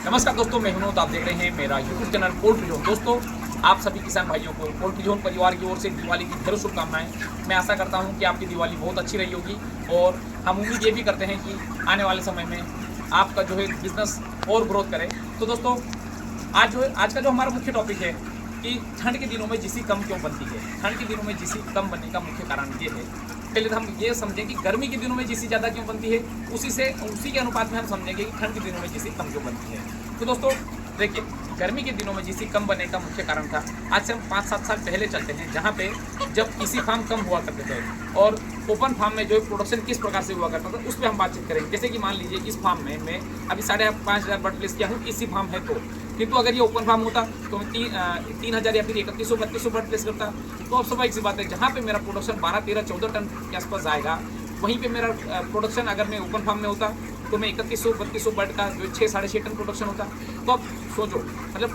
नमस्कार दोस्तों, मैं विनोद। आप देख रहे हैं मेरा यूट्यूब चैनल पोल्ट्री जोन। दोस्तों, आप सभी किसान भाइयों को पोल्ट्री जोन परिवार की ओर से दिवाली की ढेरों शुभकामनाएं। मैं आशा करता हूं कि आपकी दिवाली बहुत अच्छी रही होगी और हम उम्मीद ये भी करते हैं कि आने वाले समय में आपका जो है बिजनेस और ग्रोथ करे। तो दोस्तों, आज का जो हमारा मुख्य टॉपिक है कि ठंड के दिनों में जीसी कम क्यों बनती है। ठंड के दिनों में जीसी कम बनने का मुख्य कारण ये है, पहले तो हम ये समझें कि गर्मी के दिनों में जीसी ज़्यादा क्यों बनती है, उसी के अनुपात में हम समझेंगे कि ठंड के दिनों में जीसी कम क्यों बनती है। तो दोस्तों देखिए, गर्मी के दिनों में जीसी कम बनने का मुख्य कारण था, आज से हम 5-7 साल पहले चलते हैं, जहाँ पे जब इसी फार्म कम हुआ करते थे और ओपन फार्म में जो प्रोडक्शन किस प्रकार से हुआ करता था उस पर हम बातचीत करेंगे। जैसे कि मान लीजिए इस फार्म में मैं अभी 5,500 बर्ड प्लेस किया हूँ, इसी फार्म है तो, किंतु अगर ये ओपन फार्म होता तो मैं 3,000 या फिर 3,100-3,200 बर्ड प्लेस करता। तो अब स्वाभाविक सी बात है, जहाँ पे मेरा प्रोडक्शन 12-13-14 टन के आसपास आएगा, वहीं पे मेरा प्रोडक्शन अगर मैं ओपन फार्म में होता तो मैं 3,100-3,200 बर्ड का जो 6-6.5 टन प्रोडक्शन होता। तो अब सोचो, मतलब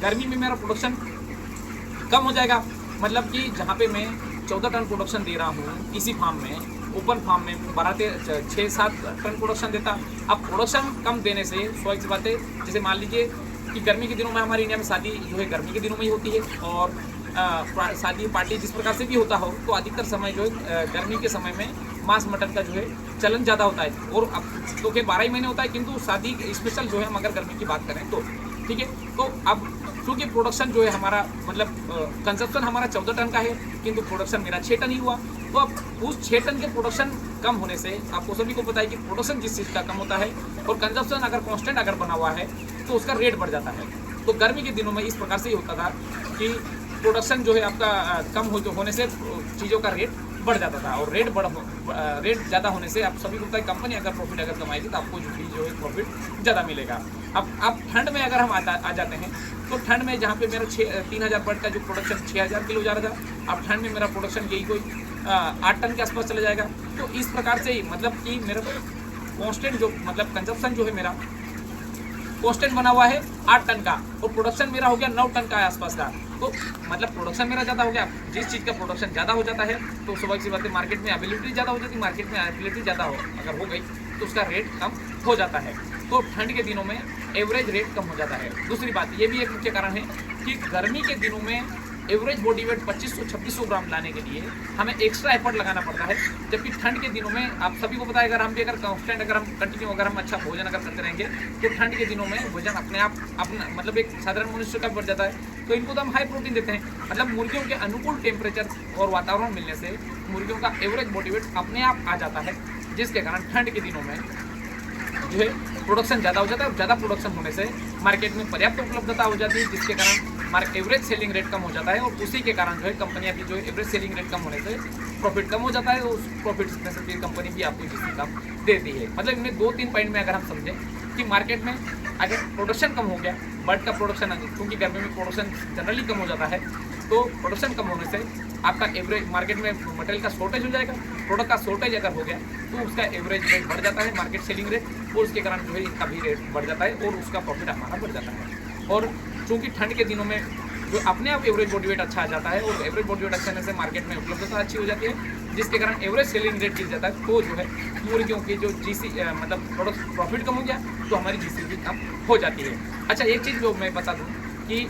गर्मी में मेरा प्रोडक्शन कम हो जाएगा, मतलब कि जहाँ पे मैं 14 टन प्रोडक्शन दे रहा हूँ इसी फार्म में, ओपन फार्म में 6-7 टन प्रोडक्शन देता। अब प्रोडक्शन कम देने से स्वाभाविक सी बात है, जैसे मान लीजिए कि गर्मी के दिनों में हमारे इंडिया में शादी जो है गर्मी के दिनों में ही होती है और शादी पार्टी जिस प्रकार से भी होता हो तो अधिकतर समय जो है गर्मी के समय में मांस मटन का जो है चलन ज़्यादा होता है। और अब तो फिर 12 ही महीने होता है, किंतु शादी स्पेशल जो है हम अगर गर्मी की बात करें तो ठीक है। तो अब क्योंकि प्रोडक्शन जो है हमारा, मतलब कंजप्शन हमारा 14 टन का है, किंतु प्रोडक्शन मेरा 6 टन ही हुआ। तो अब उस 6 टन के प्रोडक्शन कम होने से आपको सभी को पता है कि प्रोडक्शन जिस चीज़ का कम होता है और कंजप्शन अगर कांस्टेंट अगर बना हुआ है तो उसका रेट बढ़ जाता है। तो गर्मी के दिनों में इस प्रकार से ही होता था कि प्रोडक्शन जो है आपका कम होने से चीज़ों का रेट बढ़ जाता था और रेट ज़्यादा होने से आप सभी को पता है, कंपनी अगर प्रॉफिट अगर कमाएगी तो आपको जो है प्रॉफिट ज़्यादा मिलेगा। अब ठंड में अगर हम आ जाते हैं तो ठंड में जहाँ पे मेरा 3,000 बर्ड का जो प्रोडक्शन 6,000 किलो जा रहा था, अब ठंड में मेरा प्रोडक्शन यही कोई 8 टन के आसपास चला जाएगा। तो इस प्रकार से ही मतलब कि मेरा कॉन्स्टेंट जो मतलब कंजप्शन जो है मेरा कॉन्स्टेंट बना हुआ है 8 टन का और प्रोडक्शन मेरा हो गया 9 टन का आसपास का। तो मतलब प्रोडक्शन मेरा ज़्यादा हो गया। जिस चीज़ का प्रोडक्शन ज़्यादा हो जाता है तो स्वाभाविक सी बात है, मार्केट में अवेलेबिलिटी ज़्यादा हो जाती है। मार्केट में अवेलेबिलिटी ज़्यादा अगर हो गई तो उसका रेट कम हो जाता है। तो ठंड के दिनों में एवरेज रेट कम हो जाता है। दूसरी बात ये भी एक मुख्य कारण है कि गर्मी के दिनों में एवरेज बॉडी वेट 2,500-2,600 ग्राम लाने के लिए हमें एक्स्ट्रा एफर्ट लगाना पड़ता है, जबकि ठंड के दिनों में आप सभी को पता है, अगर कांस्टेंट अगर हम कंटिन्यू अगर हम अच्छा भोजन अगर करते रहेंगे तो ठंड के दिनों में भोजन अपने आप अपना मतलब एक साधारण मनुष्य का बढ़ जाता है। तो इनको तो हम हाई प्रोटीन देते हैं, मतलब मुर्गियों के अनुकूल टेम्परेचर और वातावरण मिलने से मुर्गियों का एवरेज बॉडी वेट अपने आप आ जाता है, जिसके कारण ठंड के दिनों में जो है प्रोडक्शन ज़्यादा हो जाता है। ज़्यादा प्रोडक्शन होने से मार्केट में पर्याप्त उपलब्धता हो जाती है, जिसके कारण हमारा एवरेज सेलिंग रेट कम हो जाता है और उसी के कारण जो है कंपनियां भी जो है एवरेज सेलिंग रेट कम होने से प्रॉफिट कम हो जाता है और उस प्रॉफिट में से फिर कंपनी भी आपको जिसकी कम देती है। मतलब इनमें 2-3 पॉइंट में अगर हम समझें कि मार्केट में अगर प्रोडक्शन कम हो गया, बर्ड का प्रोडक्शन क्योंकि गर्मी में प्रोडक्शन जनरली कम हो जाता है, तो प्रोडक्शन कम होने से आपका एवरेज मार्केट में मटेरियल का शॉर्टेज हो जाएगा। प्रोडक्ट का शॉर्टेज अगर हो गया तो उसका एवरेज रेट बढ़ जाता है, मार्केट सेलिंग रेट, और उसके कारण जो है इनका भी रेट बढ़ जाता है और उसका प्रॉफिट हमारा बढ़ जाता है। और चूँकि ठंड के दिनों में जो अपने आप एवरेज बॉडी वेट अच्छा आ जाता है और एवरेज बॉडी वेट अच्छा आने से मार्केट में उपलब्धता अच्छी हो जाती है, जिसके कारण एवरेज सेलिंग रेट गिर जाता है। तो जो है मुर्गियों की जो जीसी मतलब प्रोडक्ट प्रॉफिट कम हो गया तो हमारी जीसी भी कम हो जाती है। अच्छा, एक चीज़ जो मैं बता दूँ कि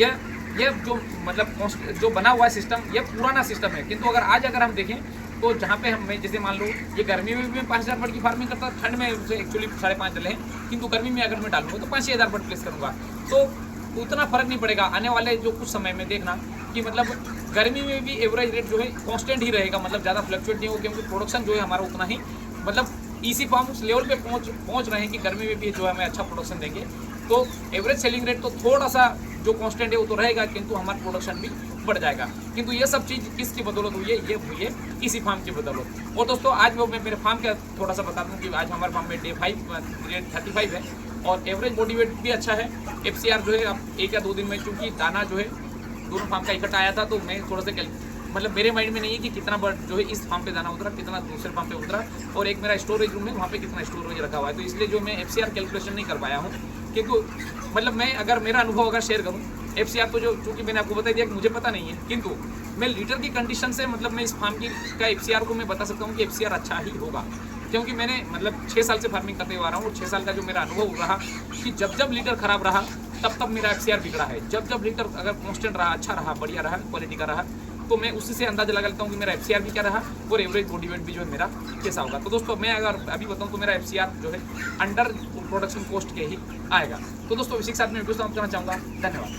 यह जो मतलब जो बना हुआ है सिस्टम, यह पुराना सिस्टम है, किंतु अगर हम देखें तो जहाँ पे मैं जैसे मान लो ये गर्मी में भी मैं 5,000 बर्ड की फार्मिंग करता, ठंड में उसे एक्चुअली 5.5 डले हैं, किंतु गर्मी में अगर मैं डालूंगा तो 5,000 बर्ड प्लेस करूँगा तो उतना फर्क नहीं पड़ेगा। आने वाले जो कुछ समय में देखना कि मतलब गर्मी में भी एवरेज रेट जो है कांस्टेंट ही रहेगा, मतलब ज़्यादा फ्लक्चुएट नहीं होगा, क्योंकि प्रोडक्शन जो है हमारा उतना ही मतलब इसी फार्म उस लेवल पे पहुंच रहे हैं कि गर्मी में भी जो है हमें अच्छा प्रोडक्शन देंगे। तो एवरेज सेलिंग रेट तो थोड़ा सा जो कांस्टेंट है वो तो रहेगा, किंतु हमारा प्रोडक्शन भी बढ़ जाएगा। किंतु ये सब चीज़ किसकी बदौलत हुई है? ये हुई है इसी फार्म की बदौलत। और दोस्तों, आज मैं मेरे फार्म का थोड़ा सा बता दूं कि आज हमारे फार्म में रेट 35 है और एवरेज बॉडी वेट भी अच्छा है। FCR जो है अब 1 या 2 दिन में, चूँकि दाना जो है दोनों फार्म का इकट्ठा आया था, तो मैं थोड़ा सा मतलब मेरे माइंड में नहीं है कि कितना बर्ड जो है इस फार्म पे दाना उतरा, कितना दूसरे फार्म पे उतरा, और एक मेरा स्टोरेज रूम है वहाँ पे कितना स्टोरेज रखा हुआ है। तो इसलिए जो मैं FCR कैलकुलेशन नहीं कर पाया हूँ, क्योंकि मतलब मैं अगर मेरा अनुभव अगर शेयर करूँ, FCR तो जो चूँकि मैंने आपको बता दिया कि मुझे पता नहीं है, किंतु मैं लीटर की कंडीशन से मतलब मैं इस फार्म की का FCR को मैं बता सकता हूँ कि FCR अच्छा ही होगा। क्योंकि मैंने मतलब 6 साल से फार्मिंग करते हुए आ रहा हूँ और 6 साल का जो मेरा अनुभव रहा कि जब जब लीटर खराब रहा तब मेरा FCR बिगड़ा है। जब लीटर अगर कॉन्स्टेंट रहा, अच्छा रहा, बढ़िया रहा, क्वालिटी का रहा, तो मैं उसी से अंदाजा लगा लेता हूँ कि मेरा FCR भी क्या रहा और एवरेज बॉडी वेट भी जो है मेरा कैसा होगा। तो दोस्तों मैं अगर अभी बताऊँ तो मेरा FCR जो है अंडर प्रोडक्शन कॉस्ट के ही आएगा। तो दोस्तों इसी के साथ मैं वीडियो समाप्त करना चाहूँगा। धन्यवाद।